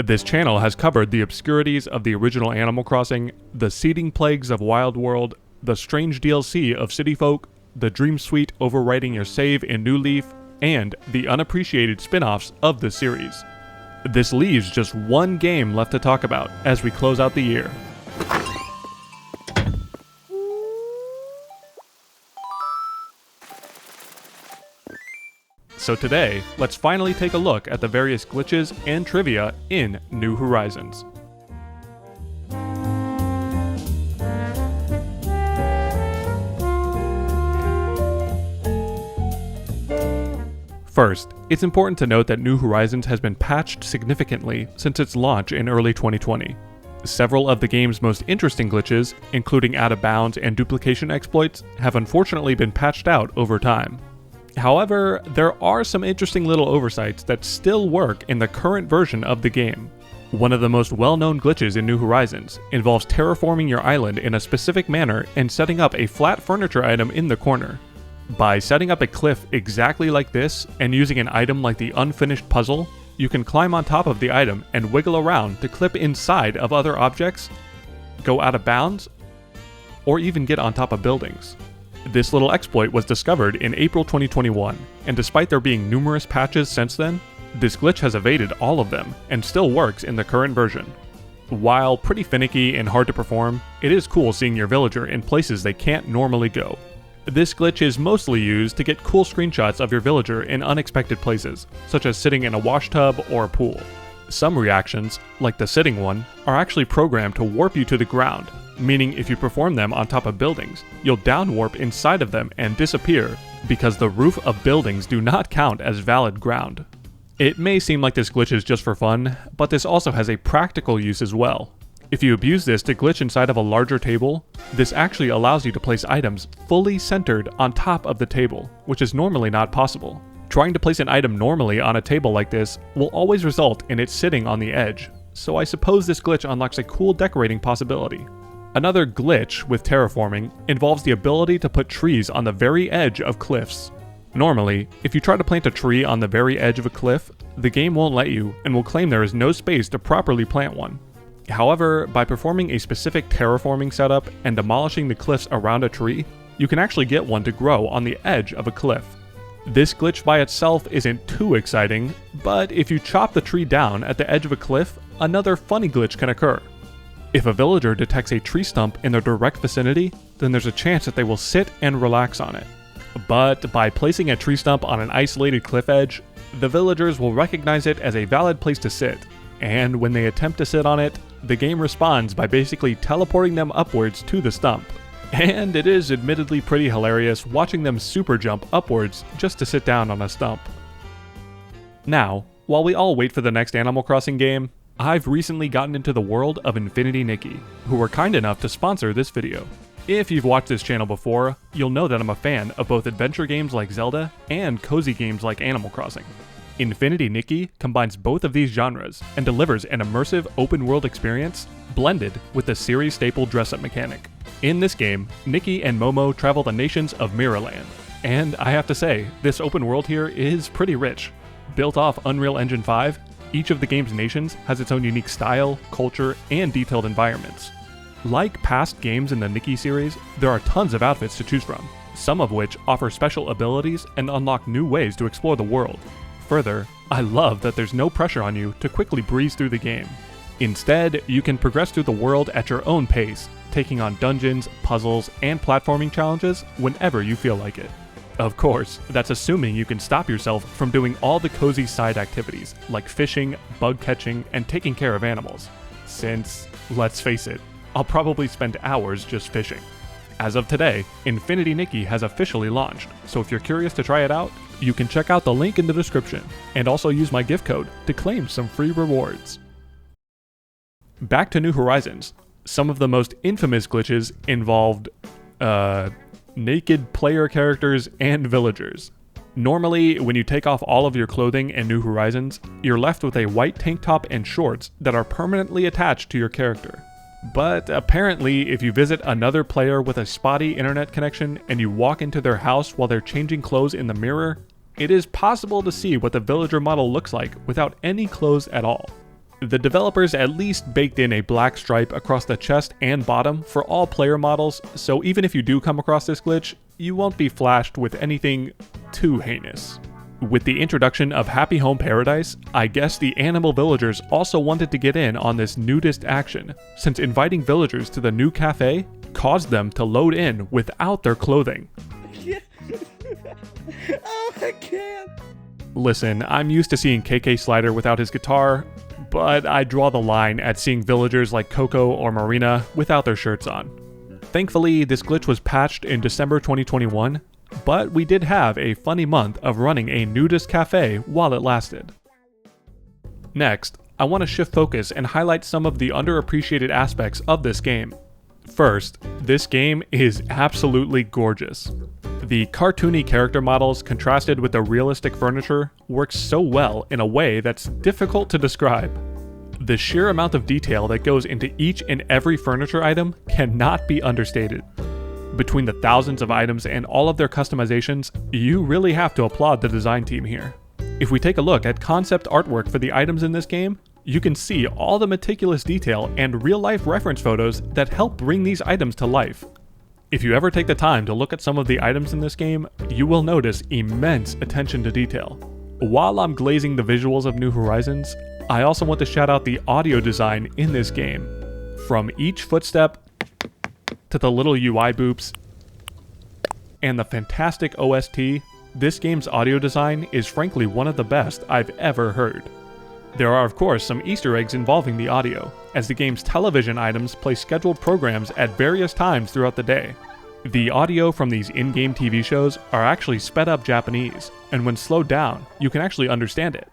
This channel has covered the obscurities of the original Animal Crossing, the seeding plagues of Wild World, the strange DLC of City Folk, the Dream Suite overwriting your save in New Leaf, and the unappreciated spin-offs of the series. This leaves just one game left to talk about as we close out the year. So today, let's finally take a look at the various glitches and trivia in New Horizons. First, it's important to note that New Horizons has been patched significantly since its launch in early 2020. Several of the game's most interesting glitches, including out-of-bounds and duplication exploits, have unfortunately been patched out over time. However, there are some interesting little oversights that still work in the current version of the game. One of the most well-known glitches in New Horizons involves terraforming your island in a specific manner and setting up a flat furniture item in the corner. By setting up a cliff exactly like this and using an item like the unfinished puzzle, you can climb on top of the item and wiggle around to clip inside of other objects, go out of bounds, or even get on top of buildings. This little exploit was discovered in April 2021, and despite there being numerous patches since then, this glitch has evaded all of them and still works in the current version. While pretty finicky and hard to perform, it is cool seeing your villager in places they can't normally go. This glitch is mostly used to get cool screenshots of your villager in unexpected places, such as sitting in a wash tub or a pool. Some reactions, like the sitting one, are actually programmed to warp you to the ground, meaning if you perform them on top of buildings, you'll down warp inside of them and disappear because the roof of buildings do not count as valid ground. It may seem like this glitch is just for fun, but this also has a practical use as well. If you abuse this to glitch inside of a larger table, this actually allows you to place items fully centered on top of the table, which is normally not possible. Trying to place an item normally on a table like this will always result in it sitting on the edge, so I suppose this glitch unlocks a cool decorating possibility. Another glitch with terraforming involves the ability to put trees on the very edge of cliffs. Normally, if you try to plant a tree on the very edge of a cliff, the game won't let you and will claim there is no space to properly plant one. However, by performing a specific terraforming setup and demolishing the cliffs around a tree, you can actually get one to grow on the edge of a cliff. This glitch by itself isn't too exciting, but if you chop the tree down at the edge of a cliff, another funny glitch can occur. If a villager detects a tree stump in their direct vicinity, then there's a chance that they will sit and relax on it. But by placing a tree stump on an isolated cliff edge, the villagers will recognize it as a valid place to sit, and when they attempt to sit on it, the game responds by basically teleporting them upwards to the stump. And it is admittedly pretty hilarious watching them super jump upwards just to sit down on a stump. Now, while we all wait for the next Animal Crossing game, I've recently gotten into the world of Infinity Nikki, who were kind enough to sponsor this video. If you've watched this channel before, you'll know that I'm a fan of both adventure games like Zelda and cozy games like Animal Crossing. Infinity Nikki combines both of these genres and delivers an immersive open-world experience blended with the series staple dress-up mechanic. In this game, Nikki and Momo travel the nations of Mirrorland, and I have to say, this open world here is pretty rich. Built off Unreal Engine 5, each of the game's nations has its own unique style, culture, and detailed environments. Like past games in the Nikki series, there are tons of outfits to choose from, some of which offer special abilities and unlock new ways to explore the world. Further, I love that there's no pressure on you to quickly breeze through the game. Instead, you can progress through the world at your own pace, taking on dungeons, puzzles, and platforming challenges whenever you feel like it. Of course, that's assuming you can stop yourself from doing all the cozy side activities, like fishing, bug catching, and taking care of animals. Since, let's face it, I'll probably spend hours just fishing. As of today, Infinity Nikki has officially launched, so if you're curious to try it out, you can check out the link in the description, and also use my gift code to claim some free rewards. Back to New Horizons. Some of the most infamous glitches involved, naked player characters and villagers. Normally, when you take off all of your clothing in New Horizons, you're left with a white tank top and shorts that are permanently attached to your character. But apparently, if you visit another player with a spotty internet connection and you walk into their house while they're changing clothes in the mirror, it is possible to see what the villager model looks like without any clothes at all. The developers at least baked in a black stripe across the chest and bottom for all player models, so even if you do come across this glitch, you won't be flashed with anything too heinous. With the introduction of Happy Home Paradise, I guess the animal villagers also wanted to get in on this nudist action, since inviting villagers to the new cafe caused them to load in without their clothing. Oh, I can't. Listen, I'm used to seeing KK Slider without his guitar, but I draw the line at seeing villagers like Coco or Marina without their shirts on. Thankfully, this glitch was patched in December 2021, but we did have a funny month of running a nudist cafe while it lasted. Next, I want to shift focus and highlight some of the underappreciated aspects of this game. First, this game is absolutely gorgeous. The cartoony character models contrasted with the realistic furniture works so well in a way that's difficult to describe. The sheer amount of detail that goes into each and every furniture item cannot be understated. Between the thousands of items and all of their customizations, you really have to applaud the design team here. If we take a look at concept artwork for the items in this game, you can see all the meticulous detail and real-life reference photos that help bring these items to life. If you ever take the time to look at some of the items in this game, you will notice immense attention to detail. While I'm glazing the visuals of New Horizons, I also want to shout out the audio design in this game. From each footstep, to the little UI boops, and the fantastic OST, this game's audio design is frankly one of the best I've ever heard. There are of course some Easter eggs involving the audio, as the game's television items play scheduled programs at various times throughout the day. The audio from these in-game TV shows are actually sped up Japanese, and when slowed down, you can actually understand it.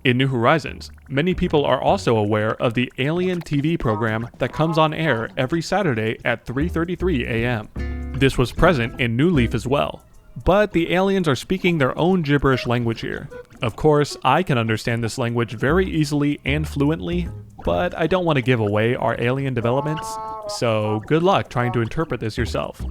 In New Horizons, many people are also aware of the Alien TV program that comes on air every Saturday at 3:33 a.m. This was present in New Leaf as well, but the aliens are speaking their own gibberish language here. Of course, I can understand this language very easily and fluently, but I don't want to give away our alien developments, so good luck trying to interpret this yourself.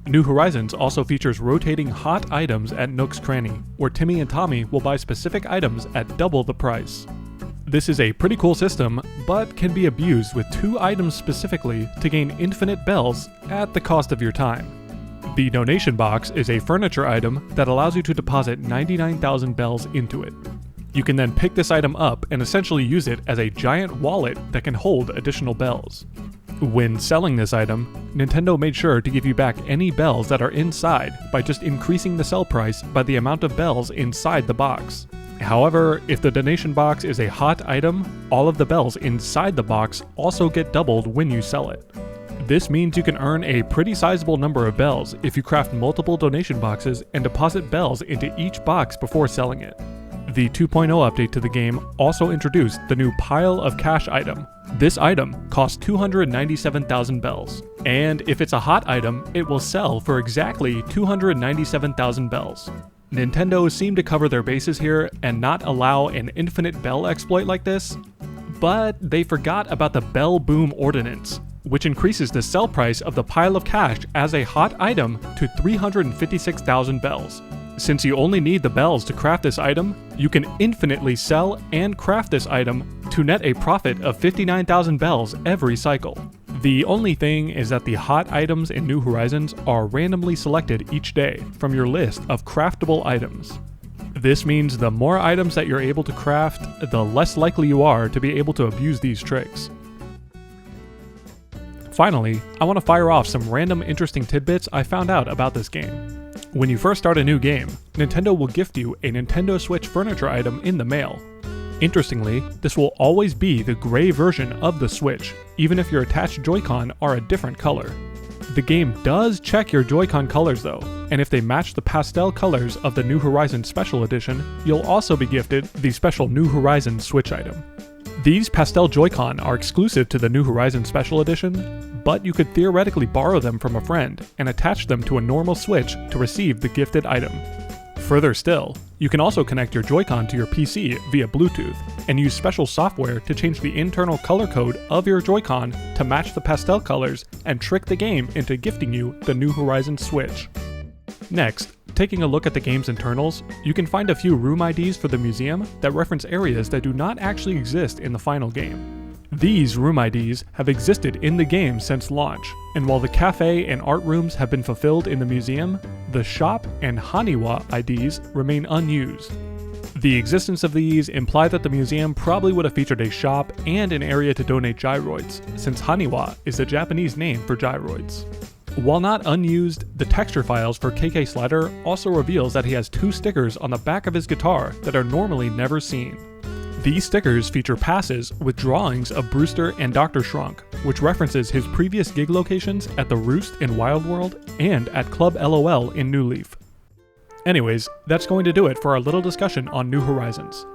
New Horizons also features rotating hot items at Nook's Cranny, where Timmy and Tommy will buy specific items at double the price. This is a pretty cool system, but can be abused with 2 items specifically to gain infinite bells at the cost of your time. The donation box is a furniture item that allows you to deposit 99,000 bells into it. You can then pick this item up and essentially use it as a giant wallet that can hold additional bells. When selling this item, Nintendo made sure to give you back any bells that are inside by just increasing the sell price by the amount of bells inside the box. However, if the donation box is a hot item, all of the bells inside the box also get doubled when you sell it. This means you can earn a pretty sizable number of bells if you craft multiple donation boxes and deposit bells into each box before selling it. The 2.0 update to the game also introduced the new Pile of Cash item. This item costs 297,000 bells, and if it's a hot item, it will sell for exactly 297,000 bells. Nintendo seemed to cover their bases here and not allow an infinite bell exploit like this, but they forgot about the Bell Boom Ordinance, which increases the sell price of the Pile of Cash as a hot item to 356,000 bells. Since you only need the bells to craft this item, you can infinitely sell and craft this item to net a profit of 59,000 bells every cycle. The only thing is that the hot items in New Horizons are randomly selected each day from your list of craftable items. This means the more items that you're able to craft, the less likely you are to be able to abuse these tricks. Finally, I want to fire off some random interesting tidbits I found out about this game. When you first start a new game, Nintendo will gift you a Nintendo Switch furniture item in the mail. Interestingly, this will always be the gray version of the Switch, even if your attached Joy-Con are a different color. The game does check your Joy-Con colors though, and if they match the pastel colors of the New Horizons Special Edition, you'll also be gifted the special New Horizons Switch item. These pastel Joy-Con are exclusive to the New Horizons Special Edition, but you could theoretically borrow them from a friend and attach them to a normal Switch to receive the gifted item. Further still, you can also connect your Joy-Con to your PC via Bluetooth and use special software to change the internal color code of your Joy-Con to match the pastel colors and trick the game into gifting you the New Horizons Switch. Next, taking a look at the game's internals, you can find a few room IDs for the museum that reference areas that do not actually exist in the final game. These room IDs have existed in the game since launch, and while the cafe and art rooms have been fulfilled in the museum, the shop and Haniwa IDs remain unused. The existence of these imply that the museum probably would have featured a shop and an area to donate gyroids, since Haniwa is the Japanese name for gyroids. While not unused, the texture files for KK Slider also reveals that he has 2 stickers on the back of his guitar that are normally never seen. These stickers feature passes with drawings of Brewster and Dr. Shrunk, which references his previous gig locations at the Roost in Wild World and at Club LOL in New Leaf. Anyways, that's going to do it for our little discussion on New Horizons.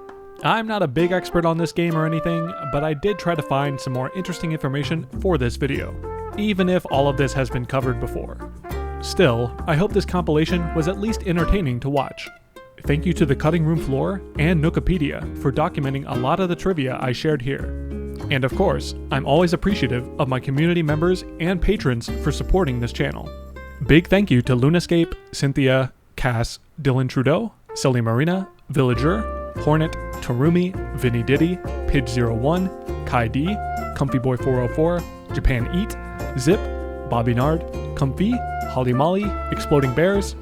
I'm not a big expert on this game or anything, but I did try to find some more interesting information for this video, even if all of this has been covered before. Still, I hope this compilation was at least entertaining to watch. Thank you to the Cutting Room Floor and Nookopedia for documenting a lot of the trivia I shared here. And of course, I'm always appreciative of my community members and patrons for supporting this channel. Big thank you to Lunascape, Cynthia, Cass, Dylan Trudeau, Sully Marina, Villager, Hornet, Tarumi, Vinny Diddy, Pidge01, Kai D, ComfyBoy404, Japan Eat, Zip, Bobby Nard, Comfy, Holly Molly, Exploding Bears,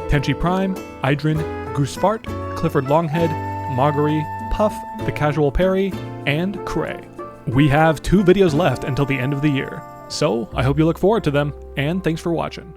Tenchi Prime, Idrin, Goosefart, Clifford Longhead, Margery, Puff, The Casual Perry, and Cray. We have 2 videos left until the end of the year, so I hope you look forward to them, and thanks for watching.